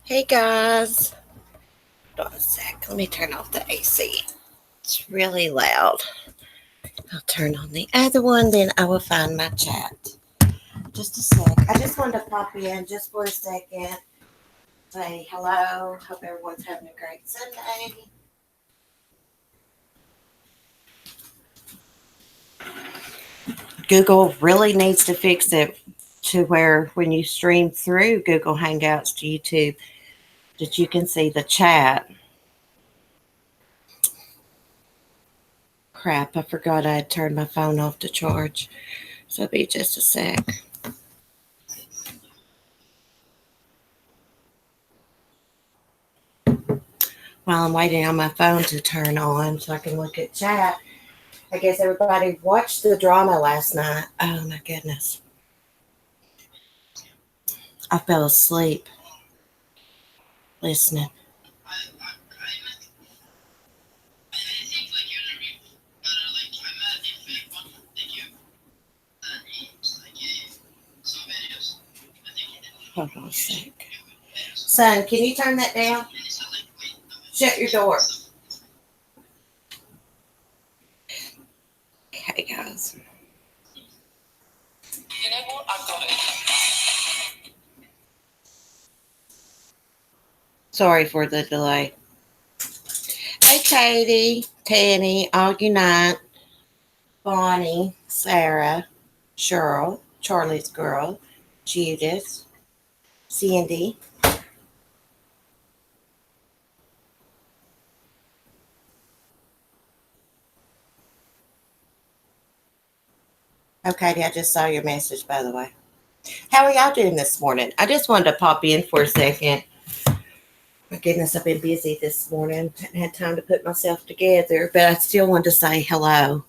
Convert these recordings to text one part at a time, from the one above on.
Hey guys, hold on a sec. Let me turn off the AC. It's really loud. I'll turn on the other one, then I will find my chat. Just a sec. I just wanted to pop in just for a second. Say hello. Hope everyone's having a great Sunday. Google really needs to fix it to where when you stream through Google Hangouts to YouTube, that you can see the chat. Crap, I forgot I had turned my phone off to charge. So it'll be just a sec. While I'm waiting on my phone to turn on so I can look at chat. I guess everybody watched the drama last night. Oh my goodness. I fell asleep listening. Hold on a sec. Son, can you turn that down? Shut your door. Okay, guys. Sorry for the delay. Hey, Katie, Tanny, all unite. Bonnie, Sarah, Cheryl, Charlie's girl, Judith, Sandy. Okay, I just saw your message, by the way. How are y'all doing this morning? I just wanted to pop in for a second. My goodness, I've been busy this morning. Hadn't had time to put myself together, but I still wanted to say hello.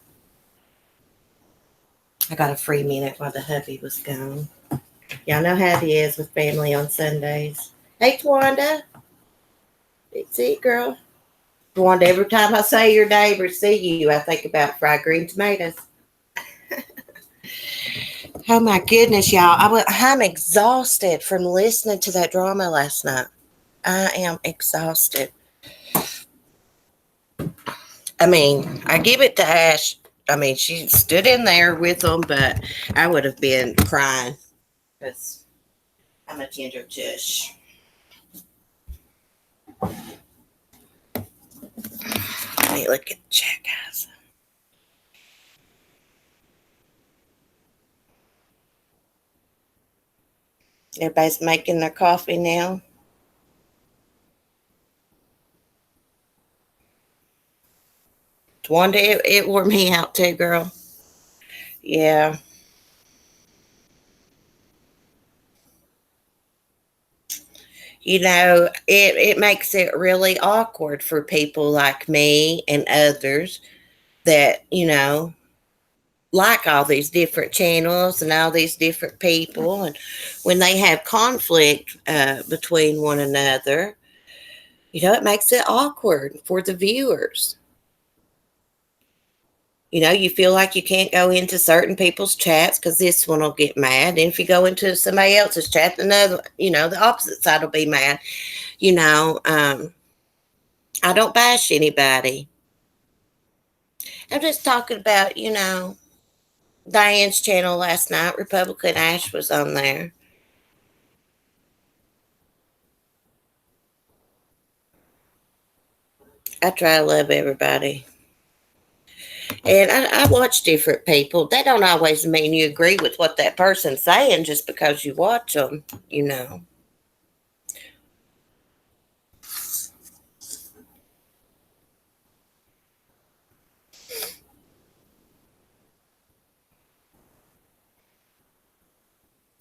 I got a free minute while the hubby was gone. Y'all know how it is with family on Sundays. Hey, Twanda. See it, girl. Twanda, every time I say your name or see you, I think about fried green tomatoes. Oh my goodness, y'all. I'm exhausted from listening to that drama last night. I am exhausted. I mean, I give it to Ash. I mean, she stood in there with them, but I would have been crying because I'm a ginger tush. Let me look at the chat, guys. Everybody's making their coffee now. One day it wore me out too, girl. Yeah. It makes it really awkward for people like me and others that, like all these different channels and all these different people. And when they have conflict between one another, it makes it awkward for the viewers. You feel like you can't go into certain people's chats because this one will get mad. And if you go into somebody else's chat, another, the opposite side will be mad. I don't bash anybody. I'm just talking about, Diane's channel last night. Republican Ash was on there. I try to love everybody. And I watch different people. That don't always mean you agree with what that person's saying just because you watch them.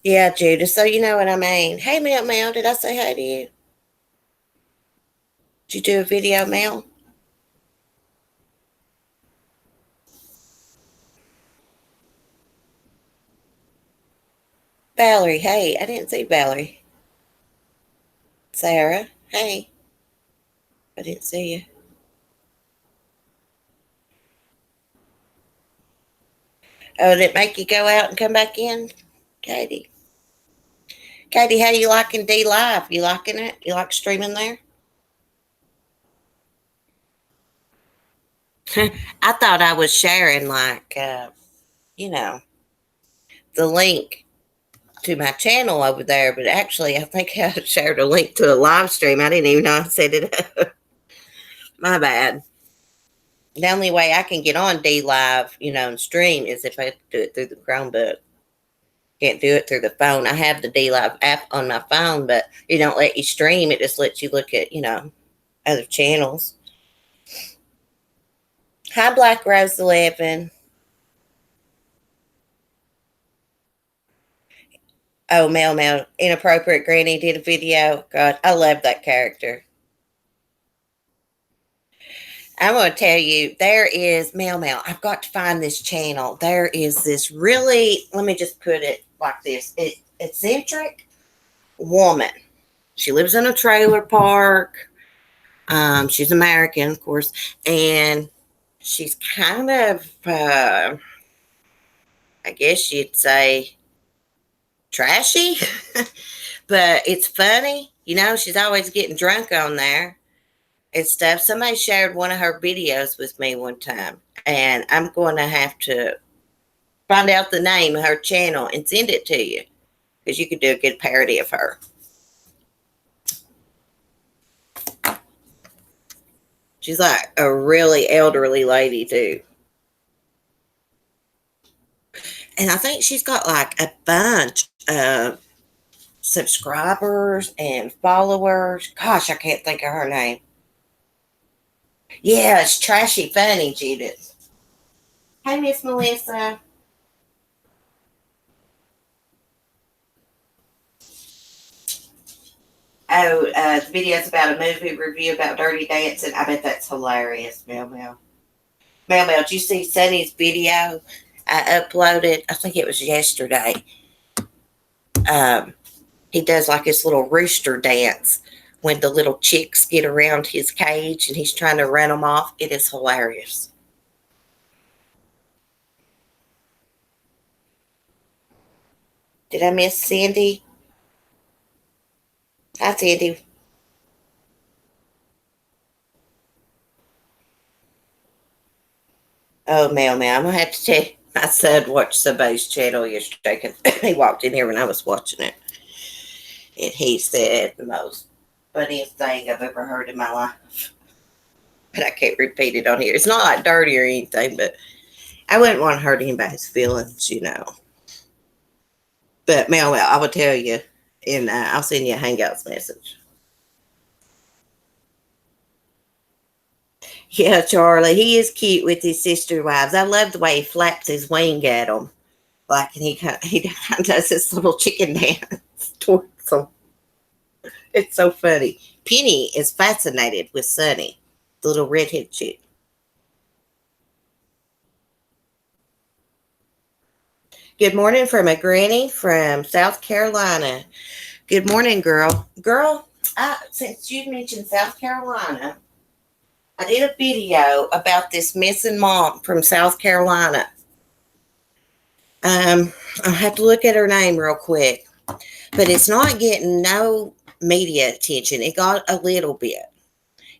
Yeah, Judah. So you know what I mean. Hey, Mel, did I say hi to you? Did you do a video, Mel? Valerie, hey, I didn't see Valerie. Sarah, hey, I didn't see you. Oh, did it make you go out and come back in, Katie? Katie, how you liking D Live? You liking it? You like streaming there? I thought I was sharing you know, the link to my channel over there, but actually I think I shared a link to a live stream. I didn't even know I set it up. My bad. The only way I can get on D Live, and stream is if I do it through the Chromebook. Can't do it through the phone. I have the D Live app on my phone, but it don't let you stream. It just lets you look at, other channels. Hi, Black Rose 11. Oh, Mel Mel, Inappropriate Granny did a video. God, I love that character. I'm going to tell you, there is Mel Mel. I've got to find this channel. There is this really, let me just put it like this, eccentric woman. She lives in a trailer park. She's American, of course, and she's kind of, I guess you'd say, trashy, but it's funny. She's always getting drunk on there and stuff. Somebody shared one of her videos with me one time, and I'm going to have to find out the name of her channel and send it to you because you could do a good parody of her. She's like a really elderly lady, too. And I think she's got like a bunch of subscribers and followers. Gosh, I can't think of her name. Yeah, it's Trashy Funny, Judith. Hey, Miss Melissa. Oh, the video's about a movie review about Dirty Dancing. I bet that's hilarious, Mel Mel. Mel Mel, did you see Sunny's video I uploaded? I think it was yesterday. He does like this little rooster dance when the little chicks get around his cage and he's trying to run them off. It is hilarious. Did I miss Cindy? Hi, Cindy. Oh, Mel, I'm going to have to tell you. My son watched somebody's channel yesterday because he walked in here when I was watching it. And he said the most funniest thing I've ever heard in my life. But I can't repeat it on here. It's not like dirty or anything, but I wouldn't want to hurt anybody's feelings, But Mel, I will tell you, and I'll send you a Hangouts message. Yeah, Charlie, he is cute with his sister wives. I love the way he flaps his wing at them, like, and he does this little chicken dance towards them. It's so funny. Penny is fascinated with Sunny, the little redhead chick. Good morning from a granny from South Carolina. Good morning, girl. Girl, since you mentioned South Carolina, I did a video about this missing mom from South Carolina. I have to look at her name real quick, but it's not getting no media attention. It got a little bit,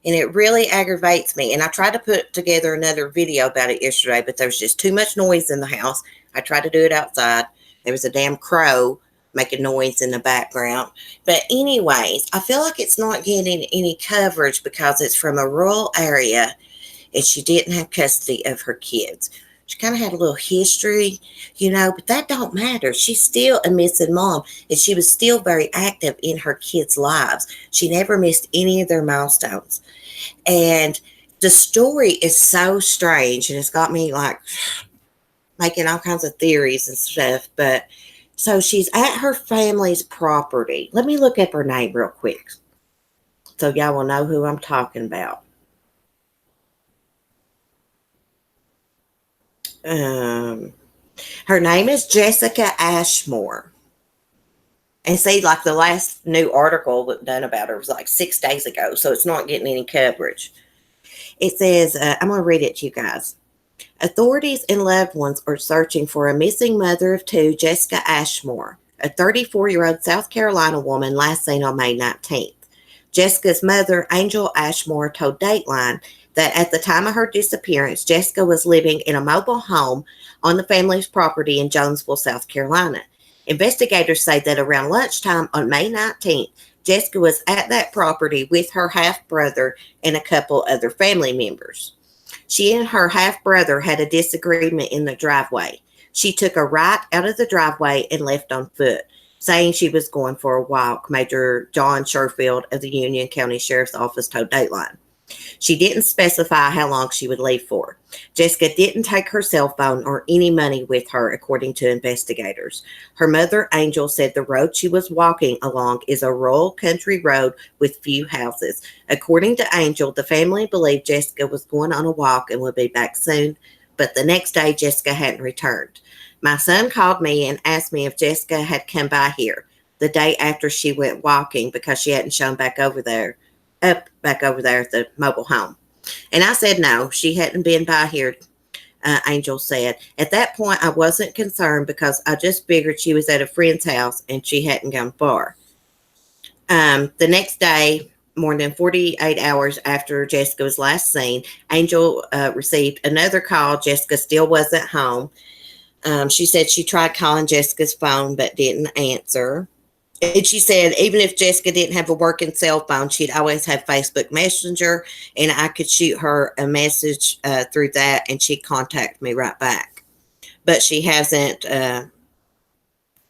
and it really aggravates me. And I tried to put together another video about it yesterday, but there was just too much noise in the house. I tried to do it outside. There was a damn crow making noise in the background. But anyways, I feel like it's not getting any coverage because it's from a rural area and she didn't have custody of her kids. She kind of had a little history, but that don't matter. She's still a missing mom, and she was still very active in her kids' lives. She never missed any of their milestones. And the story is so strange, and it's got me like making all kinds of theories and stuff. But so she's at her family's property. Let me look up her name real quick so y'all will know who I'm talking about. Her name is Jessica Ashmore. And see, like the last new article done about her was like 6 days ago, so it's not getting any coverage. It says, I'm going to read it to you guys. Authorities and loved ones are searching for a missing mother of two, Jessica Ashmore. a 34-year-old South Carolina woman last seen on May 19th. Jessica's mother, Angel Ashmore, told Dateline that at the time of her disappearance, Jessica was living in a mobile home on the family's property in Jonesville, South Carolina. Investigators say that around lunchtime on May 19th, Jessica was at that property with her half brother and a couple other family members. She and her half brother had a disagreement in the driveway. She took a right out of the driveway and left on foot, saying she was going for a walk, Major John Sherfield of the Union County Sheriff's Office told Dateline. She didn't specify how long she would leave for. Jessica didn't take her cell phone or any money with her, according to investigators. Her mother, Angel, said the road she was walking along is a rural country road with few houses. According to Angel, the family believed Jessica was going on a walk and would be back soon, but the next day Jessica hadn't returned. My son called me and asked me if Jessica had come by here the day after she went walking because she hadn't shown back over there at the mobile home. And I said no, she hadn't been by here, Angel said. At that point, I wasn't concerned because I just figured she was at a friend's house and she hadn't gone far. The next day, more than 48 hours after Jessica was last seen, Angel received another call. Jessica still wasn't home. She said she tried calling Jessica's phone but didn't answer. And she said even if Jessica didn't have a working cell phone, she'd always have Facebook Messenger, and I could shoot her a message through that, and she'd contact me right back. But she hasn't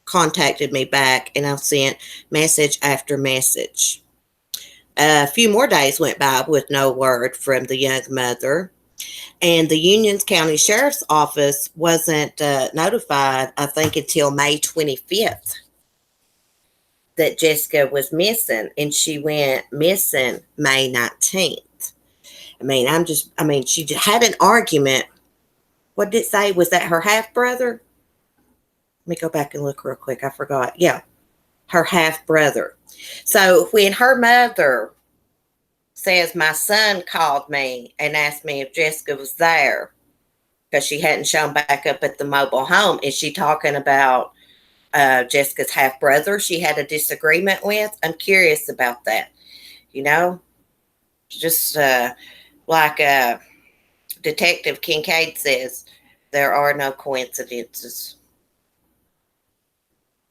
contacted me back, and I've sent message after message. A few more days went by with no word from the young mother. And the Union County Sheriff's Office wasn't notified, I think, until May 25th. That Jessica was missing, and she went missing May 19th. She had an argument. What did it say? Was that her half brother? Let me go back and look real quick. I forgot. Yeah, her half brother. So when her mother says, my son called me and asked me if Jessica was there because she hadn't shown back up at the mobile home, is she talking about Jessica's half brother she had a disagreement with? I'm curious about that. Just like Detective Kincaid says, there are no coincidences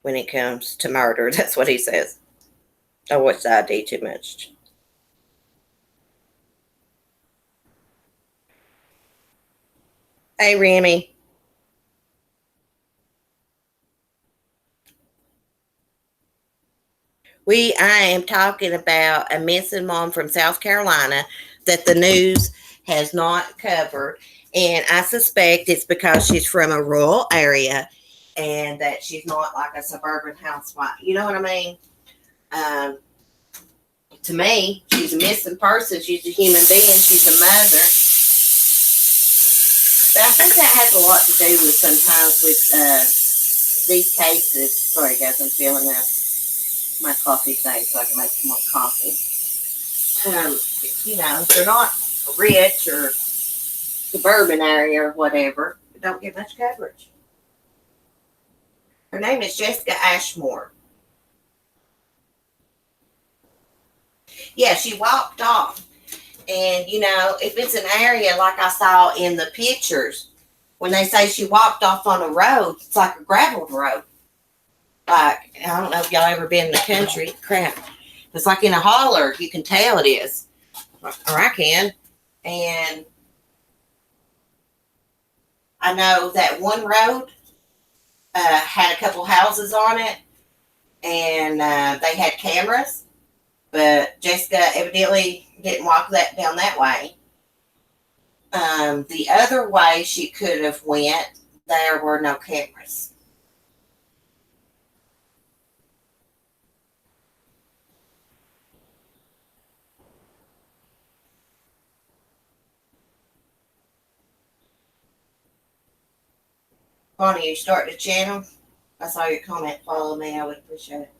when it comes to murder. That's what he says. I watch the ID too much. Hey, Remy. I am talking about a missing mom from South Carolina that the news has not covered. And I suspect it's because she's from a rural area and that she's not like a suburban housewife. You know what I mean? Um, to me, she's a missing person. She's a human being. She's a mother. But I think that has a lot to do with sometimes with these cases. Sorry, guys, I'm filling up my coffee thing so I can make some more coffee. They're not rich or suburban area or whatever. They don't get much coverage. Her name is Jessica Ashmore. Yeah, she walked off. And, if it's an area like I saw in the pictures, when they say she walked off on a road, it's like a graveled road. Like, I don't know if y'all ever been in the country. Crap. It's like in a holler. You can tell it is. Or I can. And I know that one road had a couple houses on it. And they had cameras. But Jessica evidently didn't walk down that way. The other way she could have went, there were no cameras. Bonnie, you start the channel? I saw your comment. Follow me. I would appreciate it.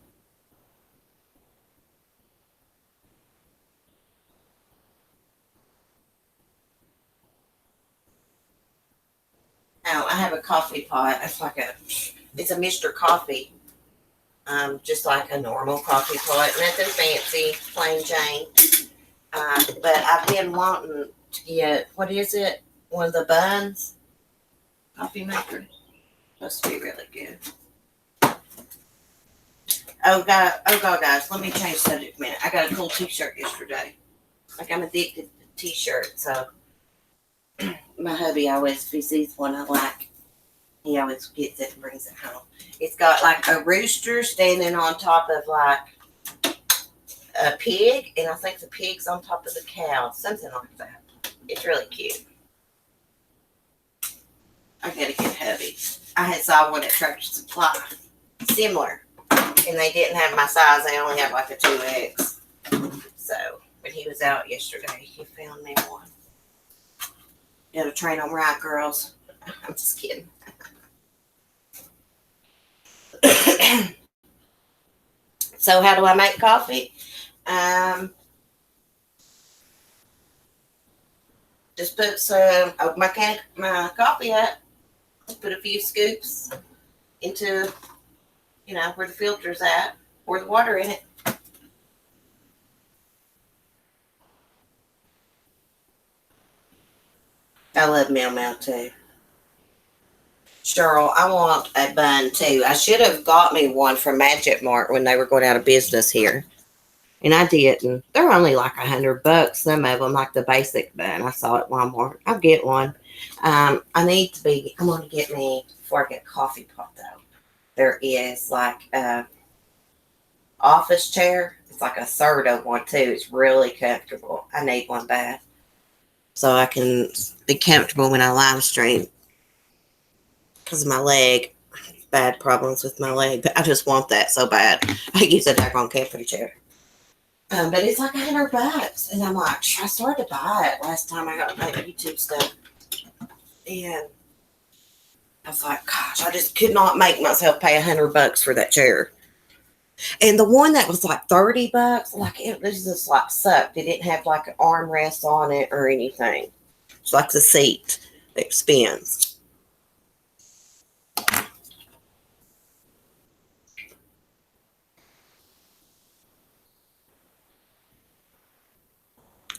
Oh, I have a coffee pot. It's a Mr. Coffee Just like a normal coffee pot, nothing fancy, plain Jane. But I've been wanting to get, what is it? One of the buns coffee maker. Supposed to be really good. Oh God, guys, let me change subject a minute. I got a cool T-shirt yesterday. Like I'm addicted to T-shirts, so my hubby always, if he sees one I like, he always gets it and brings it home. It's got like a rooster standing on top of like a pig, and I think the pig's on top of the cow, something like that. It's really cute. I gotta get hubby. I had saw one at Tractor Supply, similar, and they didn't have my size. They only had like a 2X. So, but he was out yesterday. He found me one. You gotta train them right, girls. I'm just kidding. So, how do I make coffee? Just put some of my coffee up. Put a few scoops into, where the filter's at. Pour the water in it. I love Meow Meow too. Cheryl, I want a bun too. I should have got me one from Magic Mart when they were going out of business here. And I didn't. They're only like $100. Some of them, like the basic bun. I saw it at Walmart. I'll get one. I'm going to get me, before I get a coffee pot though, there is like a office chair. It's like a Serta one too. It's really comfortable. I need one bad. So I can be comfortable when I live stream. Because of my leg. Bad problems with my leg. But I just want that so bad. I use a daggone camping chair. But it's like $100. And I'm like, I started to buy it last time I got my YouTube stuff. And I was like, gosh, I just could not make myself pay $100 for that chair. And the one that was like $30, like it was just like sucked. It didn't have like an armrest on it or anything. It's like the seat that spins.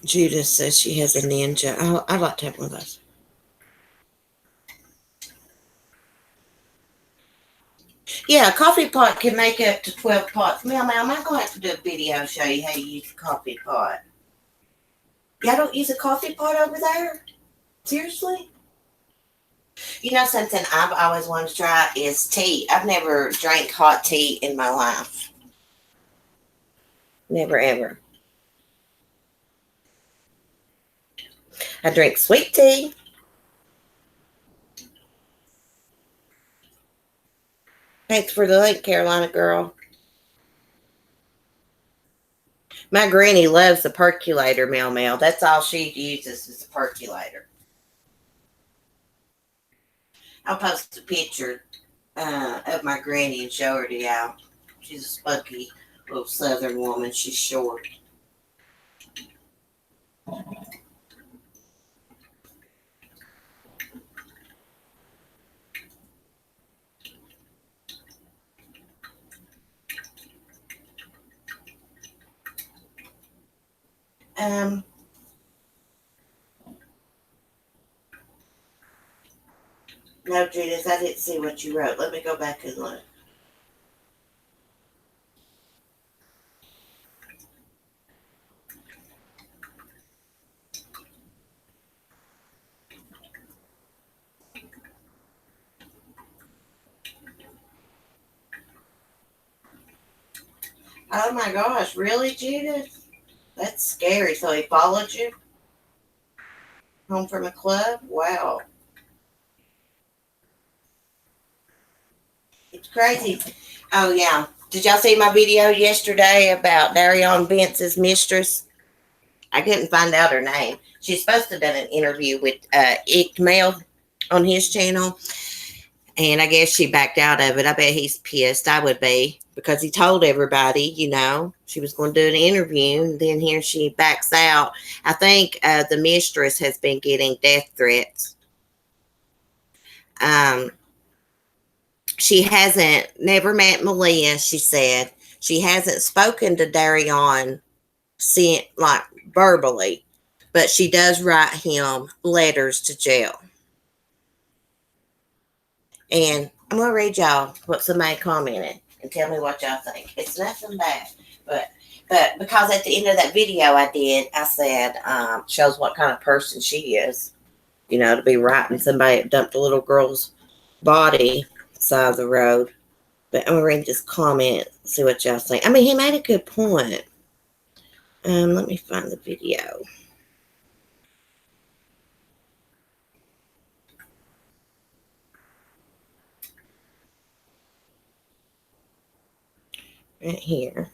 Judith says she has a Ninja. Oh, I'd like to have one of those. Yeah, a coffee pot can make up to 12 pots. Meow, meow, I'm going to have to do a video show you how you use a coffee pot. Y'all don't use a coffee pot over there? Seriously? Something I've always wanted to try is tea. I've never drank hot tea in my life. Never, ever. I drink sweet tea. Thanks for the link, Carolina girl. My granny loves the percolator, Mel Mel. That's all she uses is a percolator. I'll post a picture of my granny and show her to y'all. She's a spunky little southern woman. She's short. No, Judith, I didn't see what you wrote. Let me go back and look. Oh my gosh, really, Judith? That's scary. So he followed you home from a club? Wow. It's crazy. Oh, yeah. Did y'all see my video yesterday about Darion Vance's mistress? I couldn't find out her name. She's supposed to have done an interview with Ikmail on his channel. And I guess she backed out of it. I bet he's pissed. I would be. Because he told everybody, she was going to do an interview. And then here she backs out. I think the mistress has been getting death threats. She hasn't never met Malia, she said. She hasn't spoken to Darion since, like, verbally, but she does write him letters to jail. And I'm gonna read y'all what somebody commented and tell me what y'all think. It's nothing bad, but because at the end of that video I did, I said shows what kind of person she is. You know, to be writing somebody that dumped a little girl's body side of the road. But I'm gonna read this comment, see what y'all think. I mean, he made a good point. Let me find the video. Right here.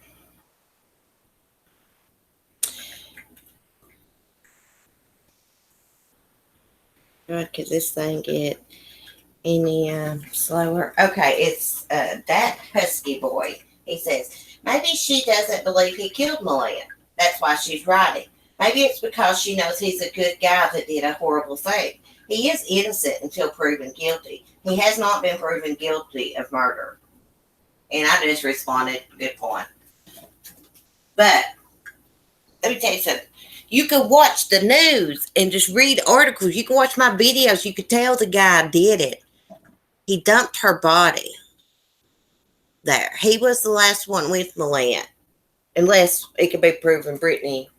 God, could this thing get any slower? Okay, it's that husky boy. He says, maybe she doesn't believe he killed Malia. That's why she's writing. Maybe it's because she knows he's a good guy that did a horrible thing. He is innocent until proven guilty. He has not been proven guilty of murder. And I just responded, good point. But let me tell you something. You can watch the news and just read articles. You can watch my videos. You could tell the guy did it. He dumped her body there. He was the last one with Malia. Unless it could be proven Brittany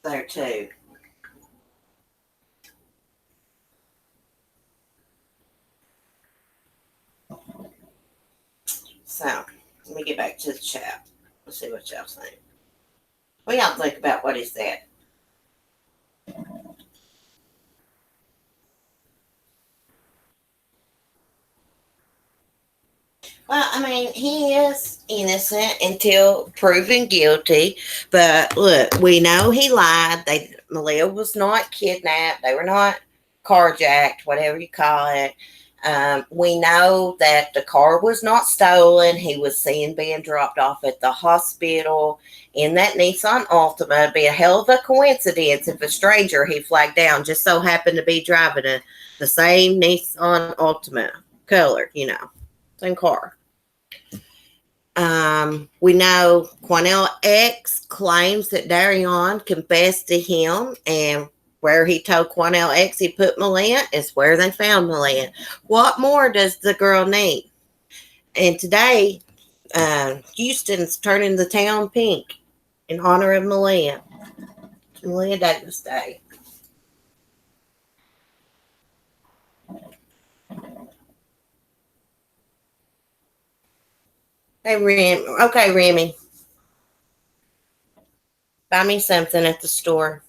there too. So, let me get back to the chat. Let's see what y'all think. What y'all think about what he said? Well, I mean, he is innocent until proven guilty. But look, we know he lied. Malia was not kidnapped. They were not carjacked, whatever you call it. We know that the car was not stolen. He was seen being dropped off at the hospital in that Nissan Altima. It'd be a hell of a coincidence if a stranger he flagged down just so happened to be driving the same Nissan Altima color, same car. We know Quanell X claims that Darion confessed to him, and where he told Quanell X he put Malia is where they found Malia. What more does the girl need? And today, Houston's turning the town pink in honor of Malia. It's Malia Davis Day. Hey, Okay, Remy. Buy me something at the store.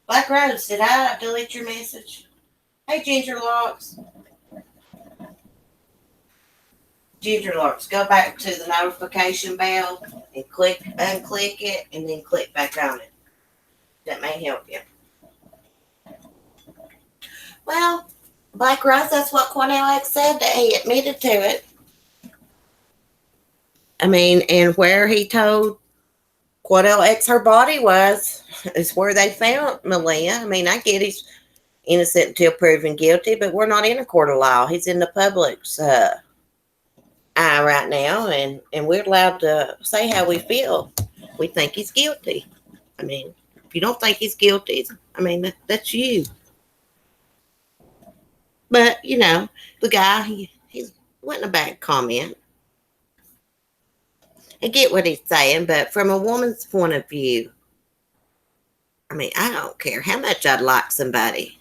Black Rose, did I delete your message? Hey, Ginger Locks. Ginger Locks, go back to the notification bell and unclick it, and then click back on it. That may help you. Well, Black Rose, that's what Quanell X said, that he admitted to it. I mean, and where he told Quanell X her body was is where they found Malia. I mean, I get he's innocent until proven guilty, but we're not in a court of law. He's in the public's eye right now, and we're allowed to say how we feel. We think he's guilty. I mean, if you don't think he's guilty, I mean, that's you. But, the guy, he wasn't a bad comment. I get what he's saying, but from a woman's point of view, I mean, I don't care how much I'd like somebody.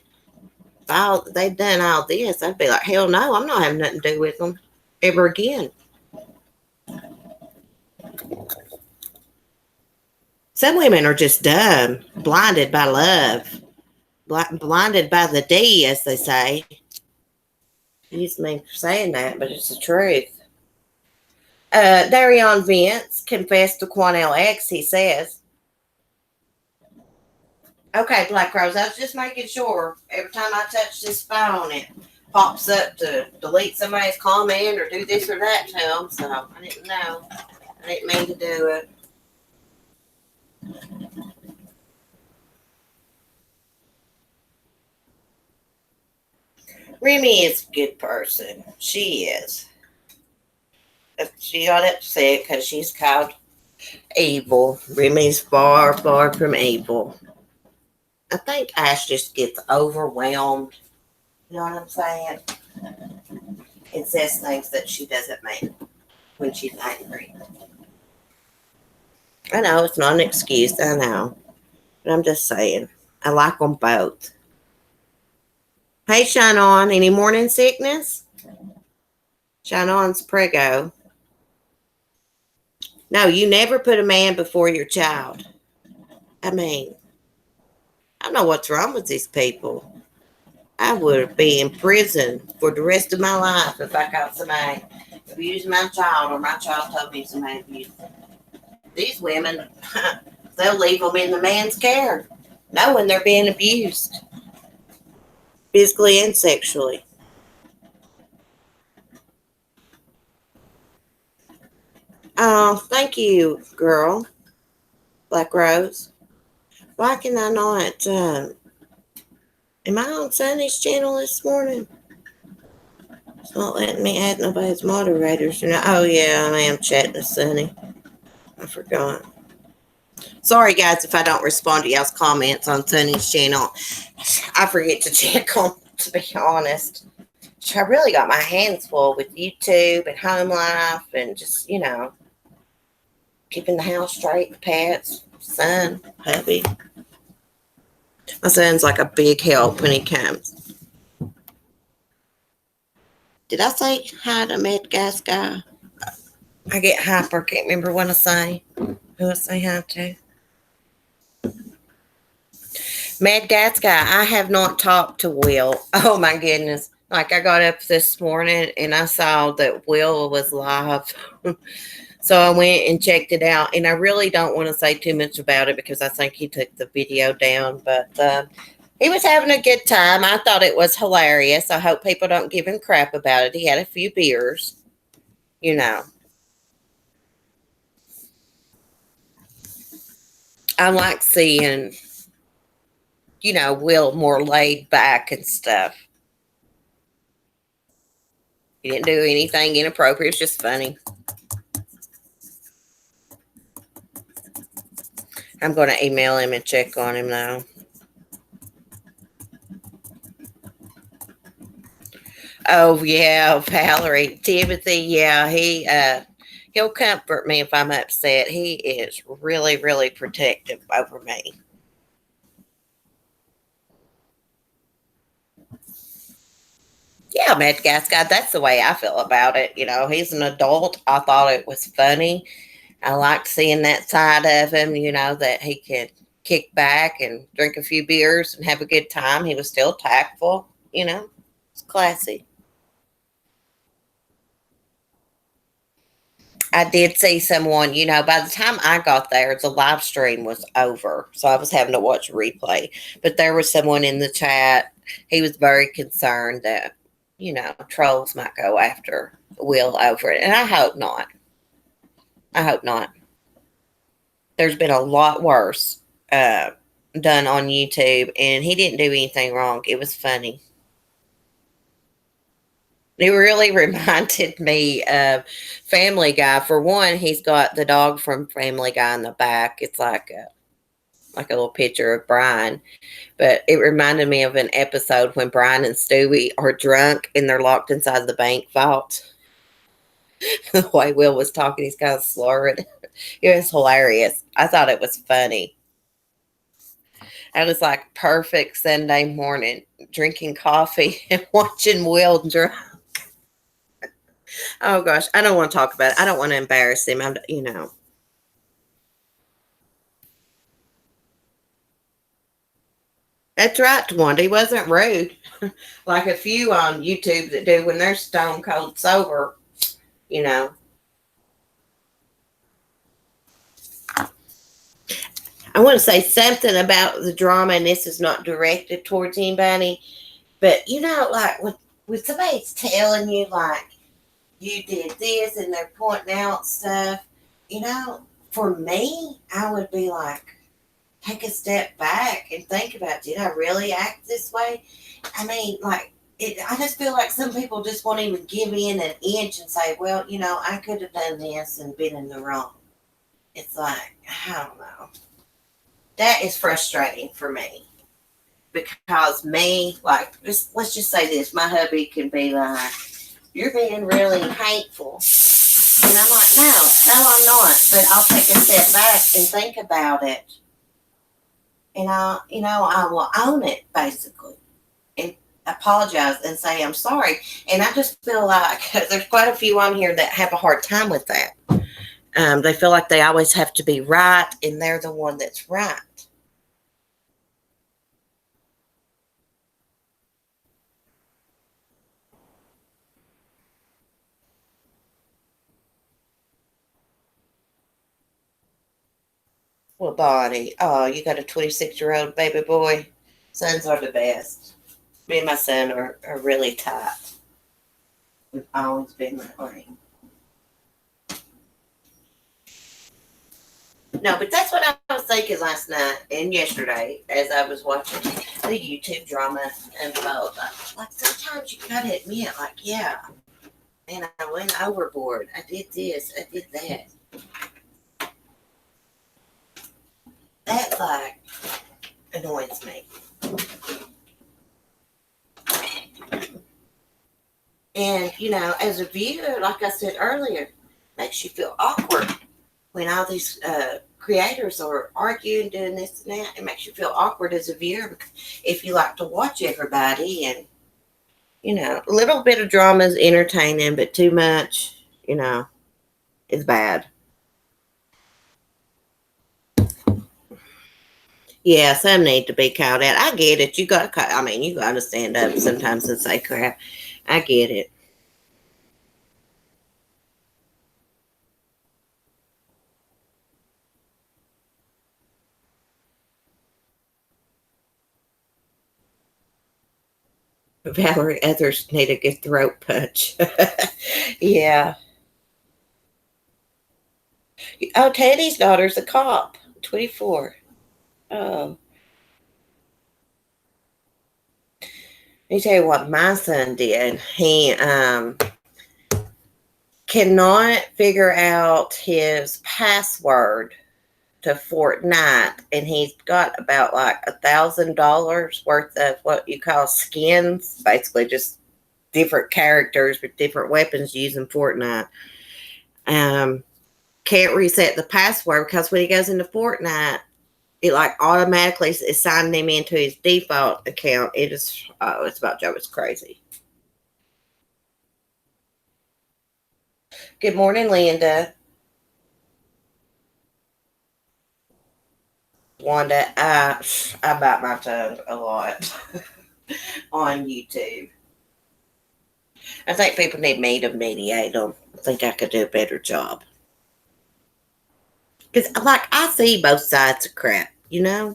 If they'd done all this, I'd be like, hell no, I'm not having nothing to do with them ever again. Some women are just dumb, blinded by love, blinded by the D, as they say. Excuse me for saying that, but it's the truth. Darion Vince confessed to Quanell X, he says. Okay, Black Rose, I was just making sure. Every time I touch this phone, it pops up to delete somebody's comment or do this or that to them. So I didn't know. I didn't mean to do it. Remy is a good person. She is. She got upset because she's called evil. Remy's far, far from evil. I think Ash just gets overwhelmed. You know what I'm saying? And says things that she doesn't mean when she's angry. I know it's not an excuse. I know. But I'm just saying. I like them both. Hey, Shine On. Any morning sickness? Shine On's prego. No, you never put a man before your child. I mean, I don't know what's wrong with these people. I would be in prison for the rest of my life if I caught somebody abusing my child or my child told me somebody abused them. These women, they'll leave them in the man's care, knowing they're being abused, physically and sexually. Oh, thank you, girl. Black Rose. Why can I not? Am I on Sunny's channel this morning? It's not letting me add nobody's moderators. Oh, yeah, I am chatting with Sunny. I forgot. Sorry, guys, if I don't respond to y'all's comments on Sunny's channel. I forget to check them, to be honest. I really got my hands full with YouTube and home life and just, keeping the house straight, the pets, son, hubby. My son's like a big help when he comes. Did I say hi to Mad Gas Guy? I get hyper, can't remember what I say. Who I say hi to. Mad Gas Guy, I have not talked to Will. Oh my goodness. Like I got up this morning and I saw that Will was live. So I went and checked it out. And I really don't want to say too much about it because I think he took the video down. But he was having a good time. I thought it was hilarious. I hope people don't give him crap about it. He had a few beers, I like seeing, Will more laid back and stuff. He didn't do anything inappropriate. It was just funny. I'm going to email him and check on him now. Oh, yeah, Valerie. Timothy, yeah, he'll comfort me if I'm upset. He is really, really protective over me. Yeah, Mad Gas Guy, that's the way I feel about it. He's an adult. I thought it was funny. I liked seeing that side of him, that he could kick back and drink a few beers and have a good time. He was still tactful, it's classy. I did see someone, by the time I got there, the live stream was over. So I was having to watch a replay. But there was someone in the chat. He was very concerned that, trolls might go after Will over it. And I hope not. I hope not. There's been a lot worse done on YouTube. And he didn't do anything wrong. It was funny. It really reminded me of Family Guy. For one, he's got the dog from Family Guy in the back. It's like a little picture of Brian. But it reminded me of an episode when Brian and Stewie are drunk and they're locked inside the bank vault. The way Will was talking, he's kind of slurring. It was hilarious. I thought it was funny. I was like perfect Sunday morning, drinking coffee and watching Will drunk. Oh gosh, I don't want to talk about it. I don't want to embarrass him. That's right, Tawanda. He wasn't rude. Like a few on YouTube that do when they're stone cold sober, I want to say something about the drama, and this is not directed towards anybody, but like when somebody's telling you like you did this and they're pointing out stuff, for me, I would be like, take a step back and think about, did I really act this way? I mean, like, I just feel like some people just won't even give in an inch and say, well, I could have done this and been in the wrong. It's like, I don't know. That is frustrating for me because me, like, let's just say this: my hubby can be like, "You're being really hateful," and I'm like, "No, I'm not." But I'll take a step back and think about it, and I will own it basically and apologize and say I'm sorry. And I just feel like there's quite a few on here that have a hard time with that. They feel like they always have to be right, and they're the one that's right. Well, Bonnie, oh, you got a 26-year-old baby boy. Sons are the best. Me and my son are really tight. We've always been that way. No, but that's what I was thinking last night and yesterday as I was watching the YouTube drama unfold. Like sometimes you gotta admit, like, yeah, man, I went overboard. I did this, I did that. That like annoys me. And as a viewer, like I said earlier, makes you feel awkward when all these creators are arguing, doing this and that. It makes you feel awkward as a viewer because if you like to watch everybody, and a little bit of drama is entertaining, but too much, is bad. Yeah, some need to be called out. I get it. You got to stand up sometimes and say crap. I get it. Valerie, others need a good throat punch. Yeah. Oh, Teddy's daughter's a cop, 24. Oh, let me tell you what my son did. He cannot figure out his password to Fortnite, and he's got about like $1,000 worth of what you call skins, basically just different characters with different weapons using Fortnite. Um, can't reset the password because when he goes into Fortnite, it like automatically is signing him into his default account. It's about Joe. It's crazy. Good morning, Linda. Wanda, I bite my tongue a lot on YouTube. I think people need me to mediate them. I think I could do a better job. Because, like, I see both sides of crap. I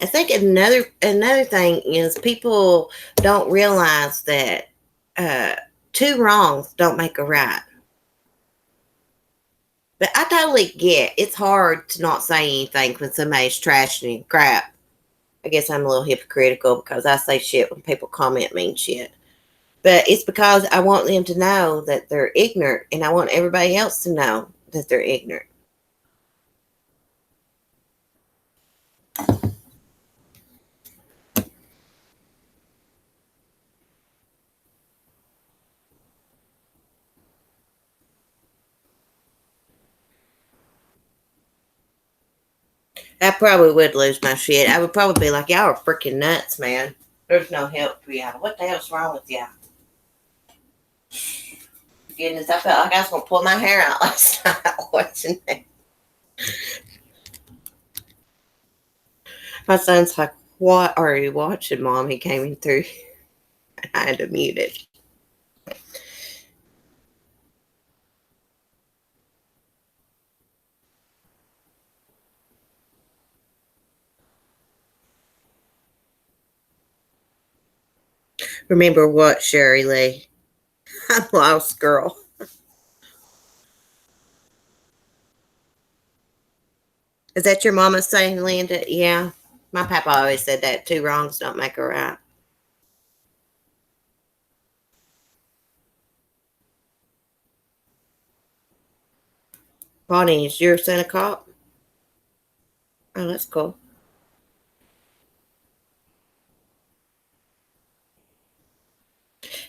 think another thing is people don't realize that uh, two wrongs don't make a right. But I totally get it's hard to not say anything when somebody's trashing crap. I guess I'm a little hypocritical because I say shit when people comment mean shit. But it's because I want them to know that they're ignorant, and I want everybody else to know that they're ignorant. I probably would lose my shit. I would probably be like, y'all are freaking nuts, man. There's no help for y'all. What the hell's wrong with y'all? Goodness, I felt like I was going to pull my hair out last night watching that. My son's like, what are you watching, Mom? He came in through. I had to mute it. Remember what, Sherry Lee? I'm lost, girl. Is that your mama saying, Linda? Yeah. My papa always said that two wrongs don't make a right. Bonnie, is your son a cop? Oh, that's cool.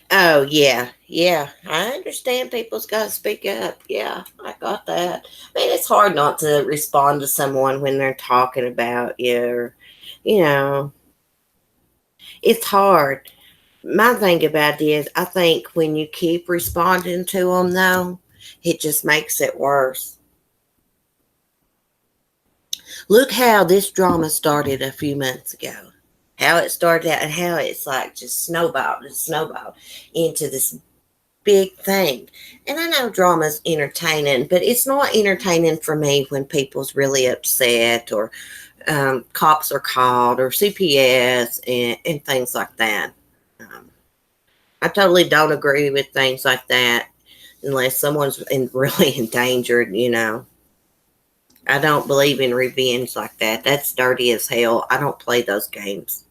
Oh, yeah. Yeah. I understand people's got to speak up. Yeah, I got that. I mean, it's hard not to respond to someone when they're talking about you or, you know, it's hard. My thing about it is, I think when you keep responding to them, though, it just makes it worse. Look how this drama started a few months ago. How it started out and how it's like just snowballed and snowballed into this big thing. And I know drama's entertaining, but it's not entertaining for me when people's really upset or cops are called or CPS and things like that. Um, I totally don't agree with things like that unless someone's really endangered, you know. I don't believe in revenge like that. That's dirty as hell. I don't play those games.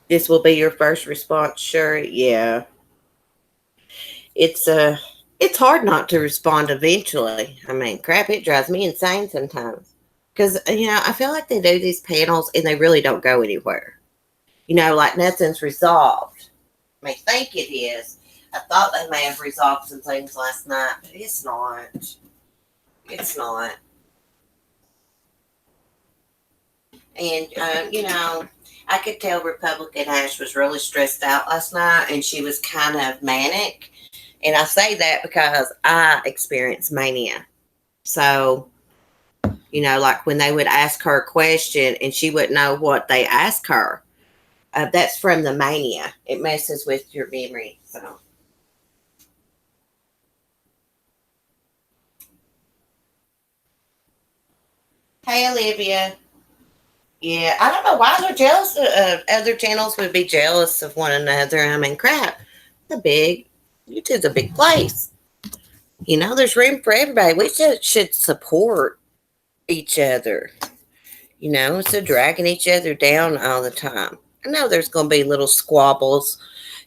This will be your first response, sure. Yeah. It's it's hard not to respond eventually. I mean, crap, it drives me insane sometimes. Cuz I feel like they do these panels and they really don't go anywhere. Like nothing's resolved. I may think it is. I thought they may have resolved some things last night, but it's not. It's not. And, I could tell Republican Ash was really stressed out last night and she was kind of manic. And I say that because I experienced mania. So, like when they would ask her a question and she wouldn't know what they asked her, that's from the mania. It messes with your memory. So, hey, Olivia. Yeah, I don't know why they're jealous. Other channels would be jealous of one another. I mean, crap. The big YouTube's a big place. There's room for everybody. We should support each other. Instead of dragging each other down all the time. I know there's going to be little squabbles,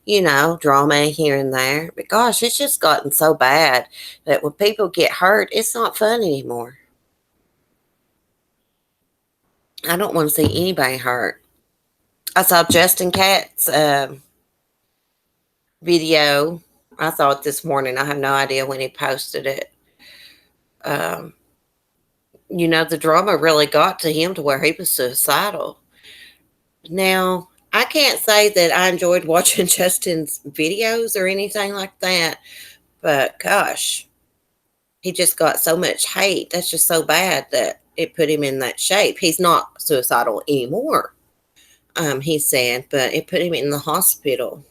drama here and there. But gosh, it's just gotten so bad that when people get hurt, it's not fun anymore. I don't want to see anybody hurt. I saw Justin Katz video. I saw it this morning. I have no idea when he posted it. Um, the drama really got to him to where he was suicidal. Now, I can't say that I enjoyed watching Justin's videos or anything like that, but gosh, he just got so much hate. That's just so bad that it put him in that shape. He's not suicidal anymore, he's saying, but it put him in the hospital.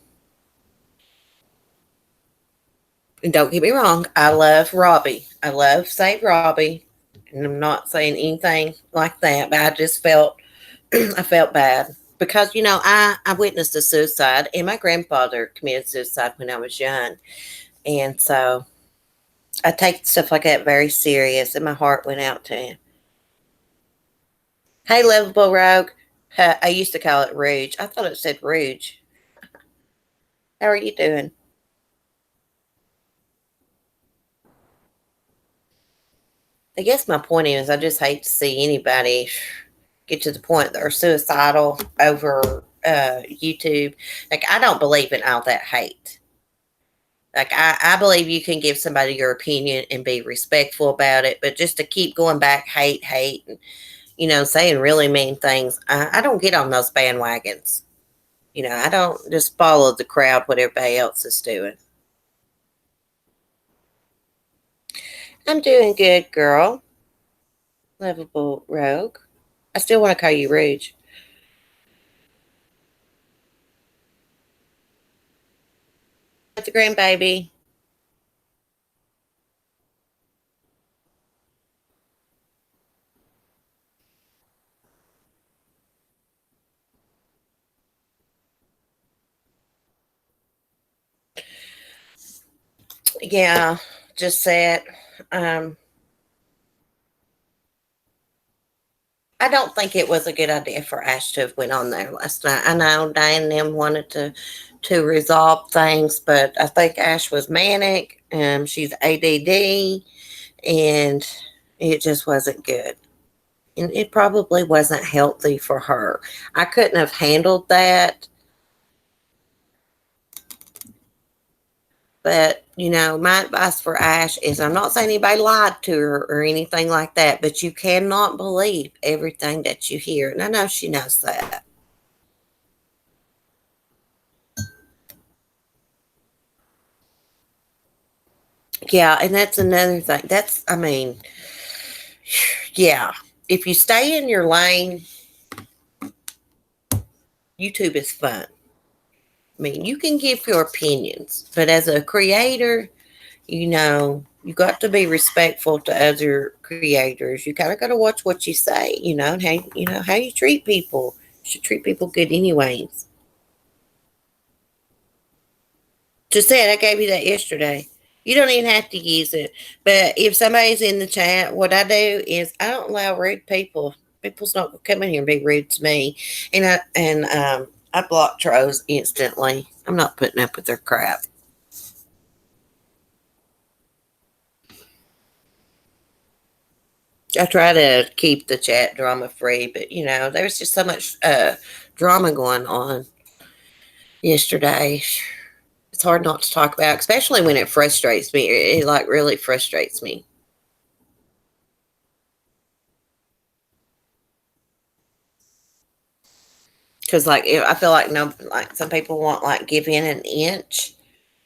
And don't get me wrong, I love Robbie. I love Save Robbie. And I'm not saying anything like that, but I just felt I felt bad because I witnessed a suicide and my grandfather committed suicide when I was young, and so I take stuff like that very serious, and my heart went out to him. Hey, Lovable Rogue. I used to call it Rouge. I thought it said Rouge. How are you doing? I guess my point is, I just hate to see anybody get to the point that are suicidal over YouTube. Like, I don't believe in all that hate. Like, I believe you can give somebody your opinion and be respectful about it, but just to keep going back, hate, and, saying really mean things, I don't get on those bandwagons. I don't just follow the crowd, what everybody else is doing. I'm doing good, girl. Lovable Rogue. I still want to call you Rouge. The grandbaby. Yeah, just said. Um, I don't think it was a good idea for Ash to have went on there last night. I know Diane and them wanted to resolve things, but I think Ash was manic. She's ADD, and it just wasn't good. And it probably wasn't healthy for her. I couldn't have handled that. But, my advice for Ash is I'm not saying anybody lied to her or anything like that, but you cannot believe everything that you hear. And I know she knows that. Yeah, and that's another thing. Yeah, if you stay in your lane, YouTube is fun. I mean, you can give your opinions, but as a creator, you got to be respectful to other creators. You kind of got to watch what you say, and how you treat people. You should treat people good anyways. Just said I gave you that yesterday. You don't even have to use it. But if somebody's in the chat, what I do is I don't allow rude people. People's not gonna come in here and be rude to me. And I block trolls instantly. I'm not putting up with their crap. I try to keep the chat drama free, but there's just so much drama going on yesterday. It's hard not to talk about, especially when it frustrates me. It like really frustrates me. Because I feel like no, like some people want like give in an inch,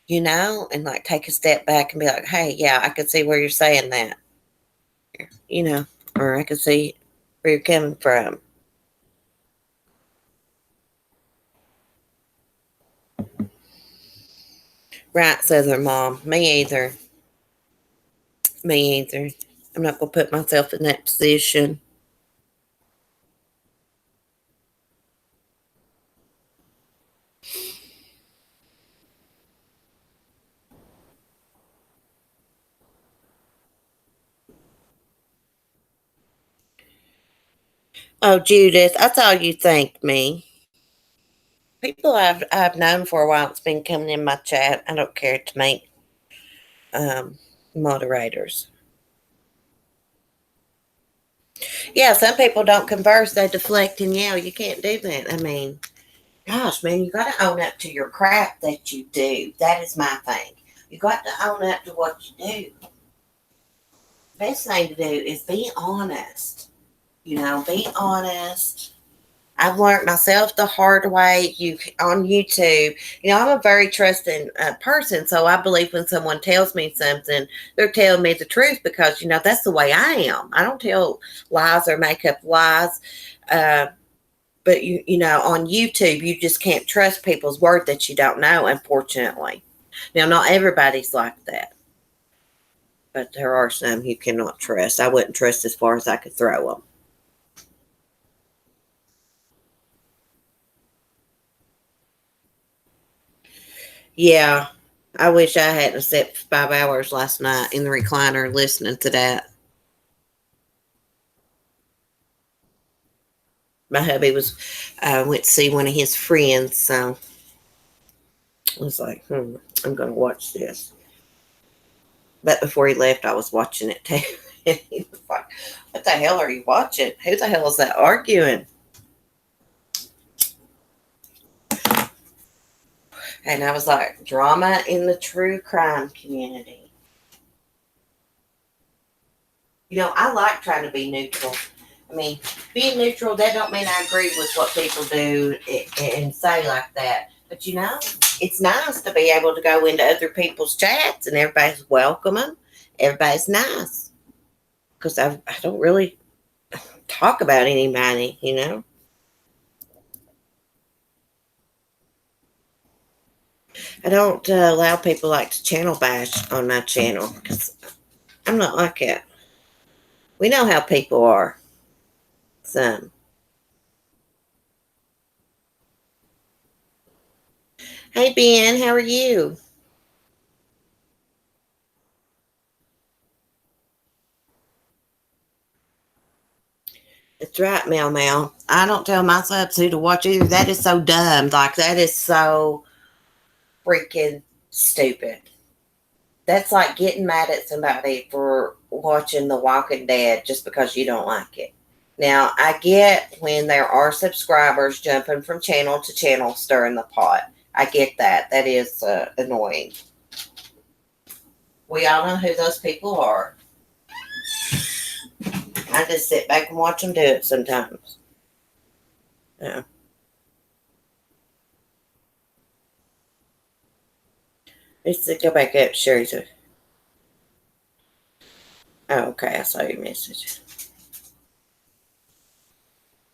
and like take a step back and be like, hey, yeah, I could see where you're saying that, you know, or I could see where you're coming from. Right, says her mom. Me either. Me either. I'm not gonna put myself in that position. Oh, Judith, that's all you think me. People I've known for a while, it's been coming in my chat. I don't care to make um, moderators. Yeah, some people don't converse; they deflect and yell. You can't do that. I mean, gosh, man, you got to own up to your crap that you do. That is my thing. You got to own up to what you do. Best thing to do is be honest. Be honest. I've learned myself the hard way. You on YouTube. I'm a very trusting person, so I believe when someone tells me something, they're telling me the truth because that's the way I am. I don't tell lies or make up lies. But on YouTube, you just can't trust people's word that you don't know. Unfortunately, now not everybody's like that, but there are some you cannot trust. I wouldn't trust as far as I could throw them. Yeah, I wish I hadn't slept 5 hours last night in the recliner listening to that. My hubby went to see one of his friends, so I was like, I'm going to watch this. But before he left, I was watching it too. And he was like, what the hell are you watching? Who the hell is that arguing? And I was like, drama in the true crime community. I like trying to be neutral. I mean, being neutral, that don't mean I agree with what people do and say like that. But it's nice to be able to go into other people's chats and everybody's welcoming. Everybody's nice. Because I don't really talk about anybody. I don't allow people like to channel bash on my channel because I'm not like that. We know how people are. Some. Hey Ben, how are you? It's right, Mel Mel. I don't tell my subs who to watch either. That is so dumb. Like, that is so freaking stupid. That's like getting mad at somebody for watching The Walking Dead just because you don't like it. Now, I get when there are subscribers jumping from channel to channel stirring the pot. I get that. That is annoying. We all know who those people are. I just sit back and watch them do it sometimes. Yeah. Let's go back up, Sherry's. Oh, okay. I saw your message.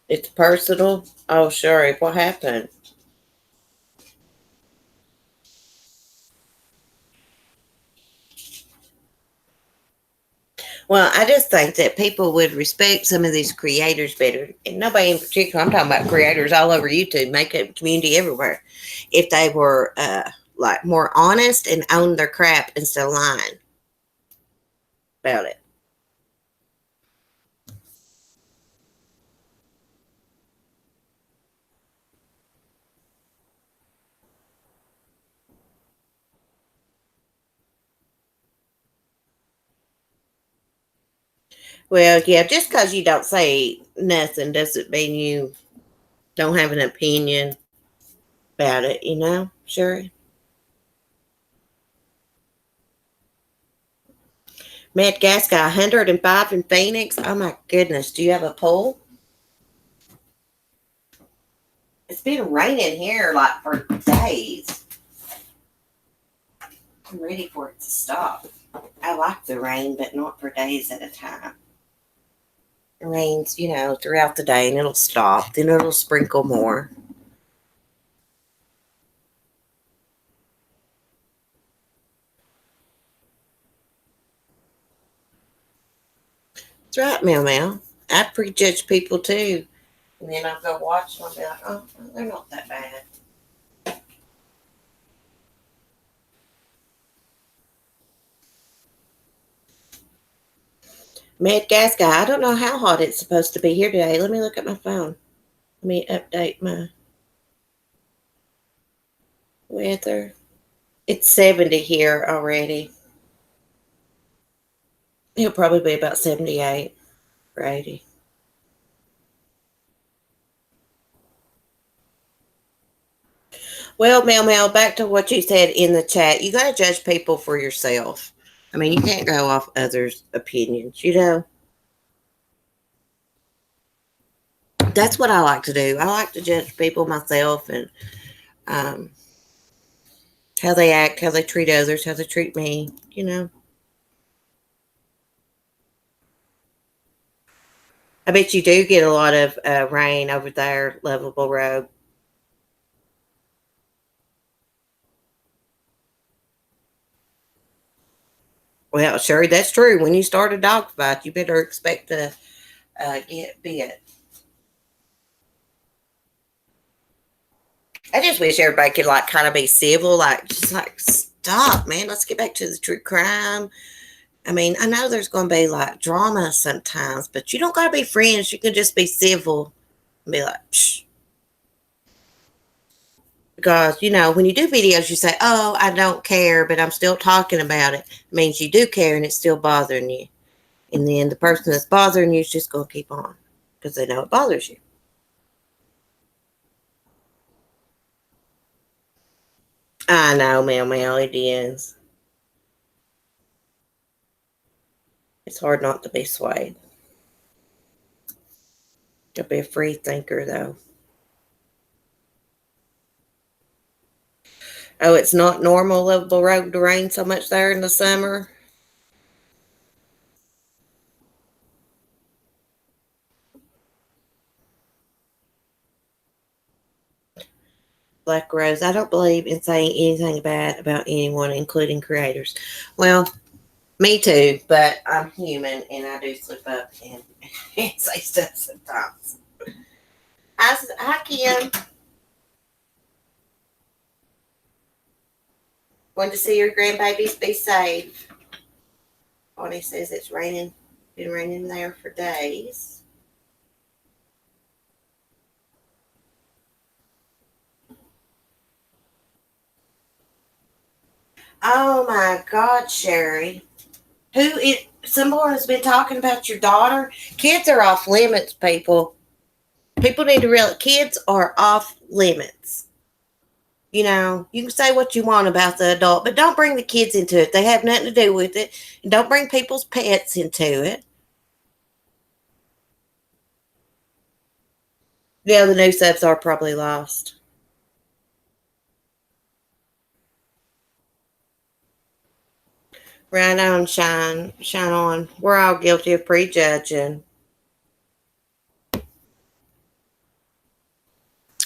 It's personal. Oh, Sherry, what happened? Well, I just think that people would respect some of these creators better, and nobody in particular. I'm talking about creators all over YouTube, makeup community everywhere. If they were like more honest and owned their crap instead of lying about it. Well, yeah, just because you don't say nothing doesn't mean you don't have an opinion about it. Sure. Mad Gas got 105 in Phoenix. Oh my goodness. Do you have a pool? It's been raining here like for days. I'm ready for it to stop. I like the rain, but not for days at a time. It rains, throughout the day and it'll stop. Then it'll sprinkle more. That's right, Meow Meow. I prejudge people too. And then I'll go watch them and be like, oh, they're not that bad. Mad Gas Guy, I don't know how hot it's supposed to be here today. Let me look at my phone. Let me update my weather. It's 70 here already. It'll probably be about 78 or 80. Well, Mel Mel, back to what you said in the chat. You got to judge people for yourself. I mean, you can't go off others' opinions. That's what I like to do. I like to judge people myself and um, how they act, how they treat others, how they treat me. I bet you do get a lot of rain over there, Lovable Road. Well, sure, that's true. When you start a dog fight, you better expect to get bit. I just wish everybody could like kind of be civil, like just like stop, man. Let's get back to the true crime. I mean, I know there's going to be like drama sometimes, but you don't got to be friends. You can just be civil and be like, psh. Because, when you do videos, you say, oh, I don't care, but I'm still talking about it. It means you do care and it's still bothering you. And then the person that's bothering you is just going to keep on because they know it bothers you. I know, Mel, it is. It's hard not to be swayed. You'll be a free thinker, though. Oh, it's not normal, Lovable Road, to rain so much there in the summer. Black Rose, I don't believe in saying anything bad about anyone, including creators. Well, me too, but I'm human and I do slip up and, and say stuff sometimes. Hi, Kim. Want to see your grandbabies be safe. Bonnie says it's raining, been raining there for days. Oh my God, Sherry. Who is someone has been talking about your daughter? Kids are off limits, people. People need to realize kids are off limits. You know, you can say what you want about the adult, but don't bring the kids into it. They have nothing to do with it. And don't bring people's pets into it. Yeah, the new subs are probably lost. Right on, shine, shine on. We're all guilty of prejudging,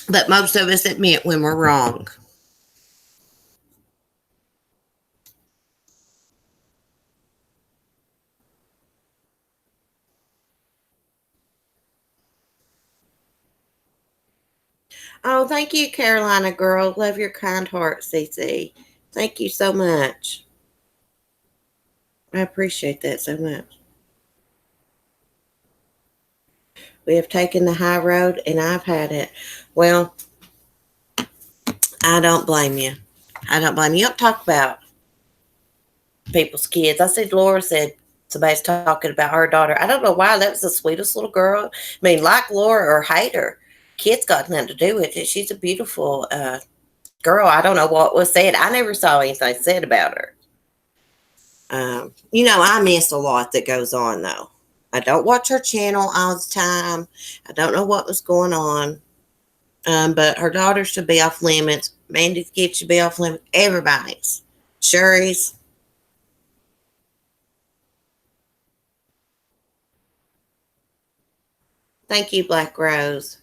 but most of us admit when we're wrong. Oh, thank you, Carolina girl. Love your kind heart, CC. Thank you so much. I appreciate that so much. We have taken the high road and I've had it. Well, I don't blame you. I don't blame you. You don't talk about people's kids. I said, Laura said somebody's talking about her daughter. I don't know why. That was the sweetest little girl. I mean, like Laura or hate her, kids got nothing to do with it. She's a beautiful girl. I don't know what was said. I never saw anything said about her. I miss a lot that goes on though. I don't watch her channel all the time. I don't know what was going on. But her daughter should be off limits. Mandy's kid should be off limits. Everybody's. Sherry's. Thank you, Black Rose.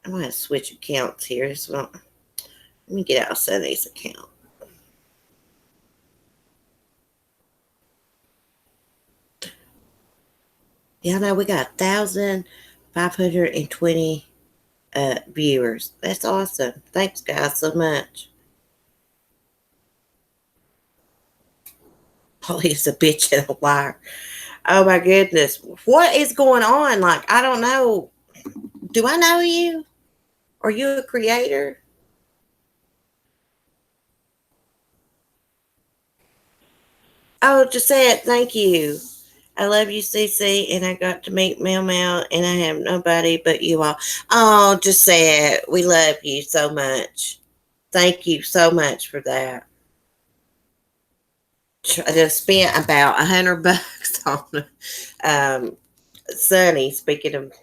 I'm going to switch accounts here. So let me get out of Sunny's account. Yeah, no, we got 1,520 viewers. That's awesome. Thanks, guys, so much. Oh, he's a bitch and a liar. Oh my goodness. What is going on? Like, I don't know. Do I know you? Are you a creator? Oh, just said thank you. I love you, CC, and I got to meet Mel Mel, and I have nobody but you all. Oh, just said we love you so much. Thank you so much for that. I just spent about $100 on Sunny. Speaking of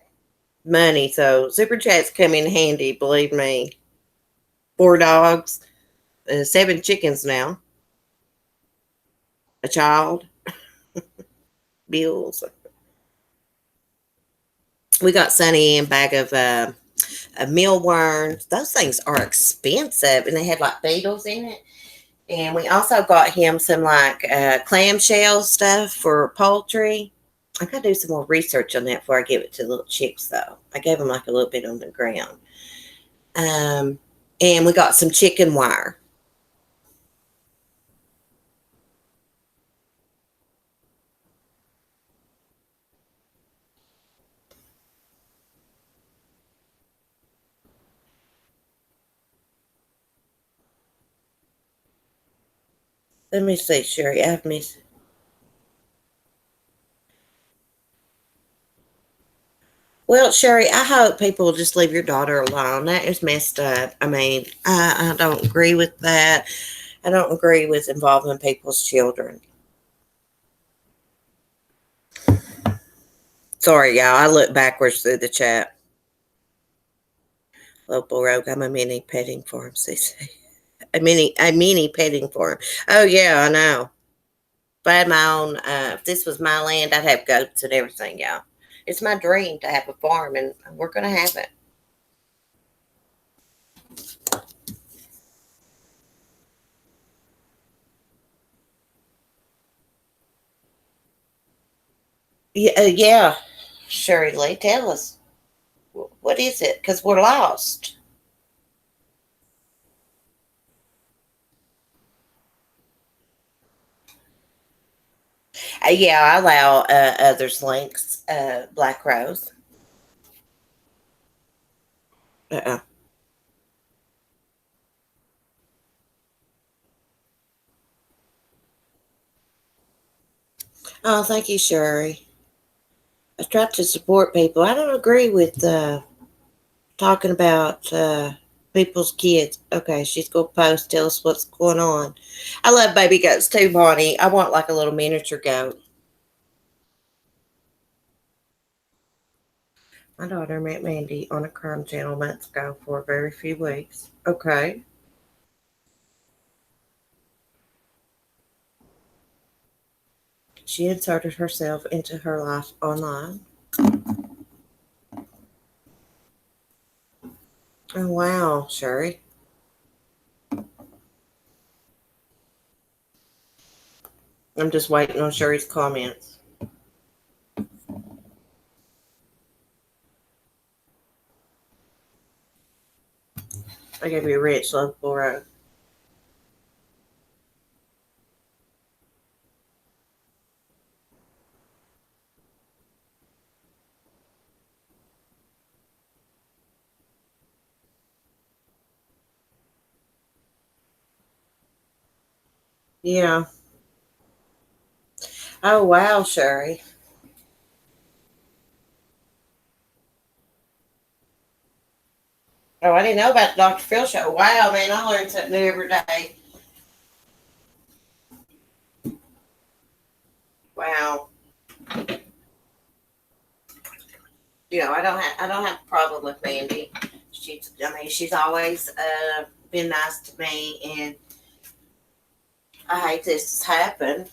money, so super chats come in handy. Believe me. 4 dogs, 7 chickens now, a child, bills. We got Sunny a bag of mealworms. Those things are expensive, and they had like beetles in it. And we also got him some like clamshell stuff for poultry. I gotta do some more research on that before I give it to the little chicks, though. I gave them like a little bit on the ground. Um, and we got some chicken wire. Let me see, Sherry. I have missed. Well, Sherry, I hope people will just leave your daughter alone. That is messed up. I mean, I don't agree with that. I don't agree with involving people's children. Sorry, y'all. I look backwards through the chat. Local Rogue, I'm a mini petting farm, CC. A mini petting farm. Oh yeah, I know. If I had my own, if this was my land, I'd have goats and everything, y'all. It's my dream to have a farm, and we're gonna have it. Yeah, yeah. Shirley, Lee, tell us what is it? Because we're lost. Yeah, I allow others links. Black Rose. Uh-uh. Oh, thank you, Sherry. I try to support people. I don't agree with talking about people's kids. Okay, she's gonna post. Tell us what's going on. I love baby goats too, Bonnie. I want like a little miniature goat. My daughter met Mandy on a crime channel months ago for a very few weeks. Okay. She inserted herself into her life online. Oh, wow, Sherry. I'm just waiting on Sherry's comments. I gave you a rich, lovable road. Yeah. Oh, wow, Sherry. Oh, I didn't know about the Dr. Phil show. Wow, man, I learn something new every day. Wow. I don't have a problem with Mandy. She's always been nice to me, and I hate this has happened.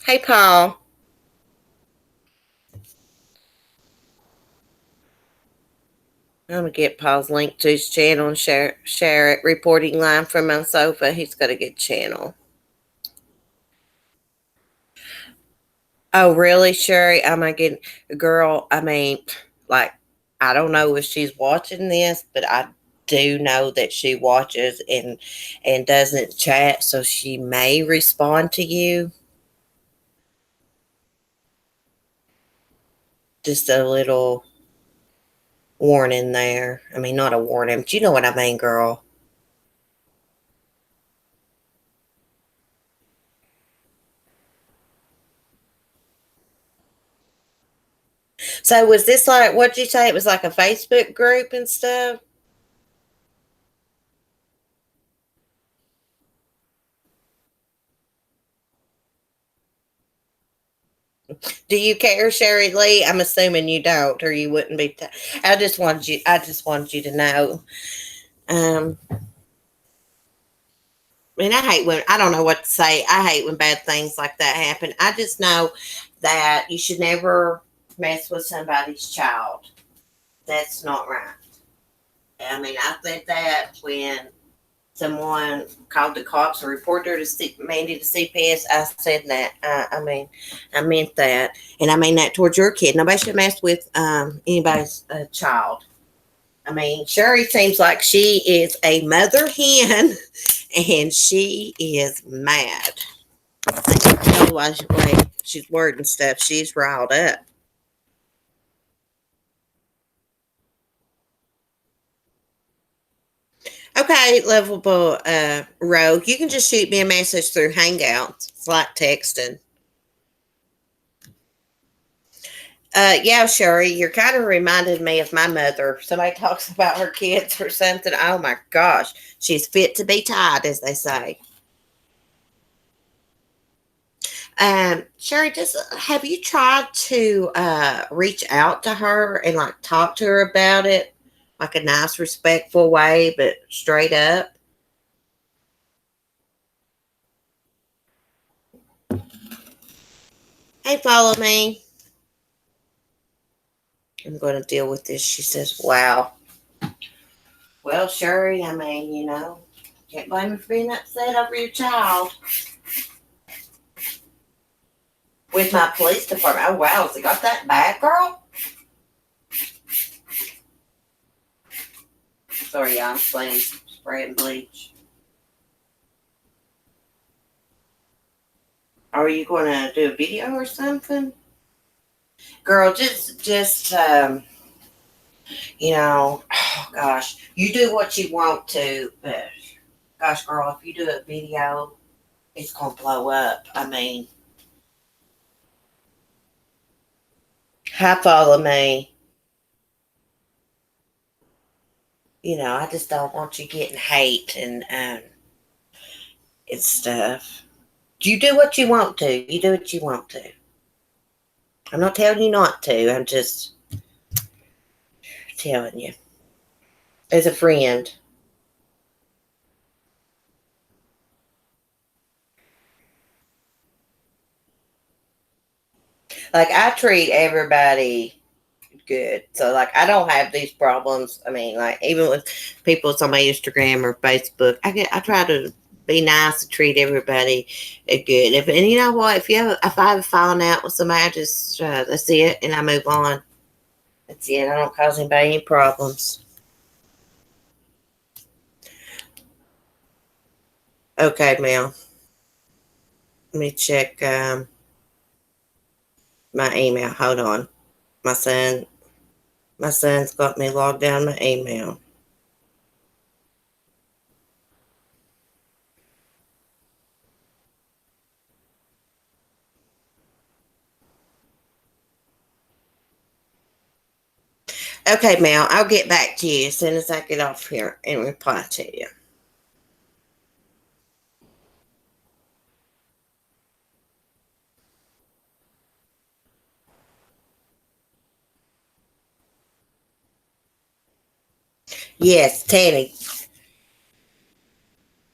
Hey, Paul. I'm gonna get Paul's link to his channel and share it. Reporting live from my sofa. He's got a good channel. Oh, really, Sherry? Am I getting girl? I mean, like, I don't know if she's watching this, but I do know that she watches and doesn't chat, so she may respond to you. Just a little warning there. I mean, not a warning, but you know what I mean, girl. So was this like what did you say? It was like a Facebook group and stuff? Do you care, Sherry Lee? I'm assuming you don't, or you wouldn't be. I just wanted you to know. Um, I mean, I hate when I don't know what to say. I hate when bad things like that happen. I just know that you should never mess with somebody's child. That's not right. I mean, I said that when someone called the cops or reported her to Mandy to CPS. I said that. I meant that, and I mean that towards your kid. Nobody should mess with anybody's child. I mean, Sherry seems like she is a mother hen, and she is mad. Otherwise, the way she's wording stuff, she's riled up. Okay, lovable Rogue, you can just shoot me a message through Hangouts. It's like texting. Yeah, Sherry, you're kind of reminded me of my mother. Somebody talks about her kids or something. Oh my gosh, she's fit to be tied, as they say. Sherry, just have you tried to reach out to her and like talk to her about it, like a nice, respectful way, but straight up? Hey, follow me. I'm going to deal with this. She says, "Wow." Well, Sherry, I mean, can't blame her for being upset over your child. With my police department. Oh wow, has it got that bad, girl? Sorry, I'm spraying bleach. Are you going to do a video or something? Girl, oh gosh, you do what you want to, but gosh, girl, if you do a video, it's gonna blow up. I mean, hi, follow me. I just don't want you getting hate and stuff. You do what you want to. You do what you want to. I'm not telling you not to. I'm just telling you as a friend. Like I treat everybody good. So like I don't have these problems. I mean, like even with people on my Instagram or Facebook, I try to be nice and treat everybody good. And you know what? If I have a falling out with somebody, I just that's it, and I move on. That's it. I don't cause anybody any problems. Okay, Mel. Let me check my email. Hold on. My son, my son's got me logged down my email. Okay, Mel, I'll get back to you as soon as I get off here and reply to you. Yes, Tanny.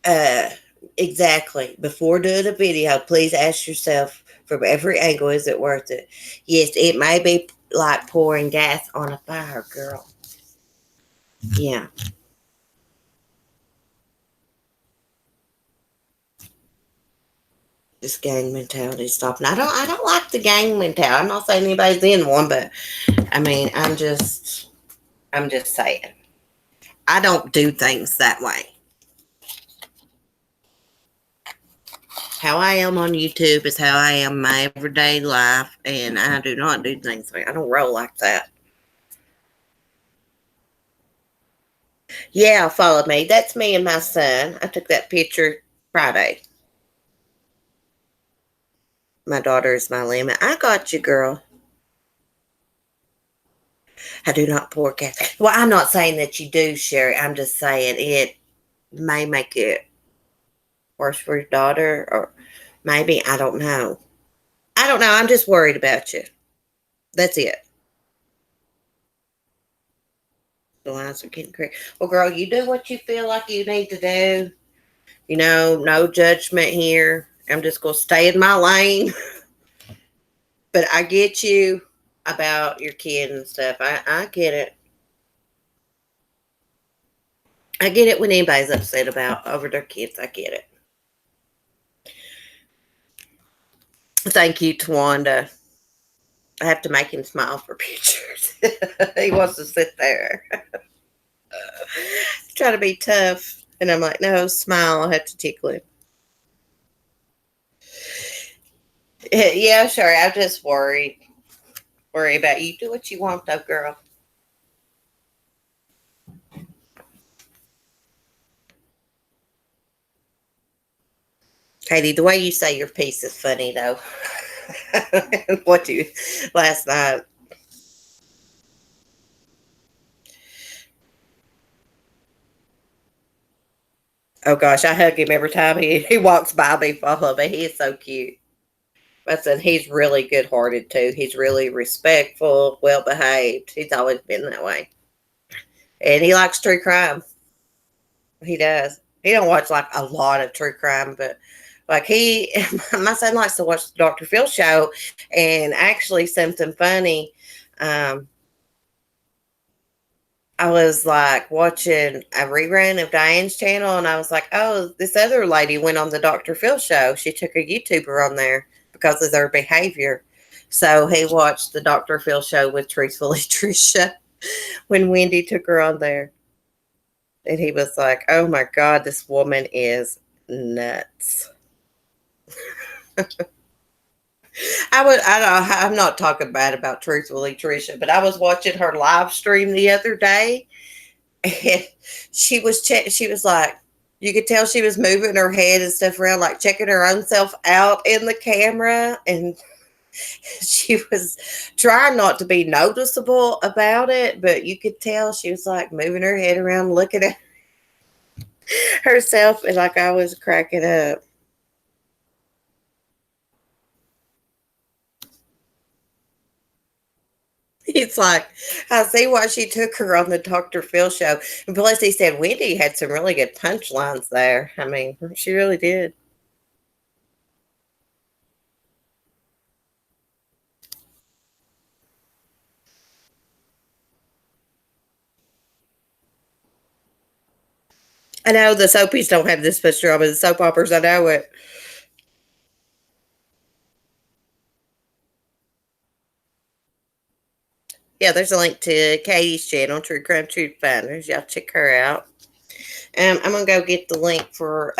Uh, exactly. Before doing a video, please ask yourself from every angle, is it worth it? Yes, it may be like pouring gas on a fire, girl. Yeah. This gang mentality is stopping. I don't like the gang mentality. I'm not saying anybody's in one, but I mean, I'm just saying. I don't do things that way. How I am on YouTube is how I am in my everyday life, and I do not do things like I don't roll like that. Yeah, follow me. That's me and my son. I took that picture Friday. My daughter is my limit. I got you, girl. I do not pour gas. Well, I'm not saying that you do, Sherry. I'm just saying it may make it worse for your daughter, or maybe I don't know. I don't know. I'm just worried about you. That's it. The lines are getting crazy. Well, girl, you do what you feel like you need to do. No judgment here. I'm just going to stay in my lane. But I get you about your kid and stuff. I get it. I get it when anybody's upset about over their kids. I get it. Thank you, Tawanda. I have to make him smile for pictures. He wants to sit there. Try to be tough. And I'm like, no, smile. I have to tickle him. Yeah, sure. I'm just worried. Worry about you. Do what you want, though, girl. Katie, the way you say your piece is funny, though. What you last night. Oh gosh, I hug him every time he walks by me. Follow me. He is so cute. I said he's really good hearted too. He's really respectful, well behaved. He's always been that way, and he likes true crime. He does. He don't watch like a lot of true crime, but like my son likes to watch the Dr. Phil show, and actually something funny. Um, I was like watching a rerun of Diane's channel, and I was like, oh, this other lady went on the Dr. Phil show. She took a YouTuber on there because of their behavior. So he watched the Dr. Phil show with Truthfully Trisha when Wendy took her on there. And he was like, oh my God, this woman is nuts. I'm not talking bad about Truthfully Tricia, but I was watching her live stream the other day, and she was like, you could tell she was moving her head and stuff around, like checking her own self out in the camera, and she was trying not to be noticeable about it, but you could tell she was like moving her head around, looking at herself, and like I was cracking up. It's like, I see why she took her on the Dr. Phil show. And plus, he said Wendy had some really good punchlines there. I mean, she really did. I know the soapies don't have this much drama. The soap operas, I know it. Yeah, there's a link to Katie's channel, True Crime Truth Finders. Y'all check her out. I'm going to go get the link for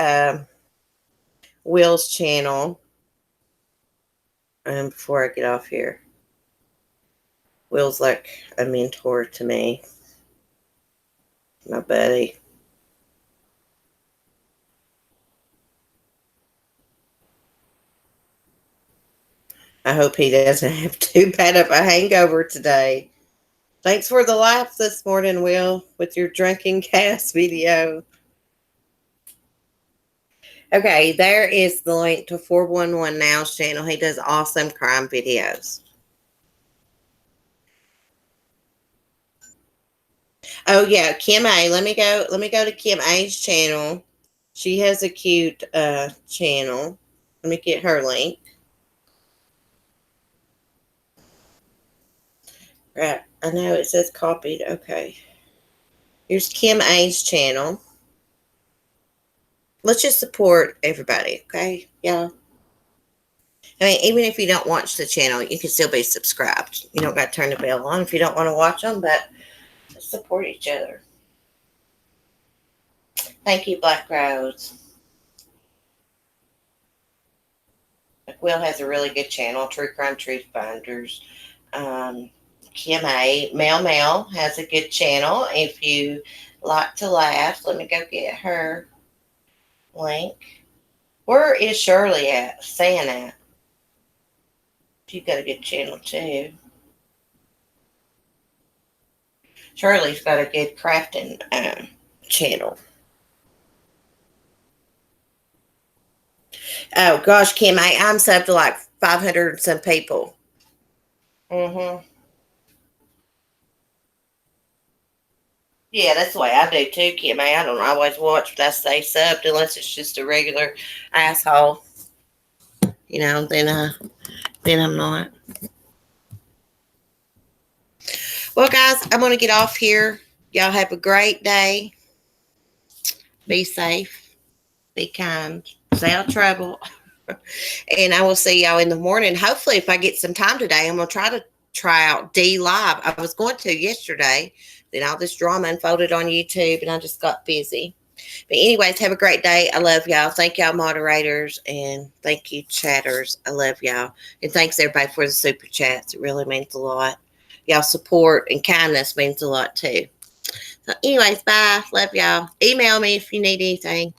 Will's channel before I get off here. Will's like a mentor to me, my buddy. I hope he doesn't have too bad of a hangover today. Thanks for the laugh this morning, Will, with your drinking gas video. Okay, there is the link to 411 Now's channel. He does awesome crime videos. Oh yeah, Kim A. Let me go to Kim A's channel. She has a cute channel. Let me get her link. Right. I know it says copied. Okay. Here's Kim A's channel. Let's just support everybody, okay? Yeah. I mean, even if you don't watch the channel, you can still be subscribed. You don't got to turn the bell on if you don't want to watch them, but let's support each other. Thank you, Black Rose. Will has a really good channel, True Crime Truth Finders. Kim A. Mel has a good channel. If you like to laugh, let me go get her link. Where is Shirley at? Saying at? She's got a good channel too. Shirley's got a good crafting channel. Oh gosh, Kim, I'm subbed to like 500 and some people. Mm-hmm. Yeah, that's the way I do too, Kim. I don't always watch, but I stay subbed unless it's just a regular asshole. Then I'm not. Well, guys, I'm gonna get off here. Y'all have a great day. Be safe. Be kind. Stay out of trouble. And I will see y'all in the morning. Hopefully, if I get some time today, I'm going to try out D Live. I was going to yesterday. Then all this drama unfolded on YouTube, and I just got busy. But anyways, have a great day. I love y'all. Thank y'all, moderators, and thank you, chatters. I love y'all. And thanks, everybody, for the super chats. It really means a lot. Y'all support and kindness means a lot, too. So anyways, bye. Love y'all. Email me if you need anything.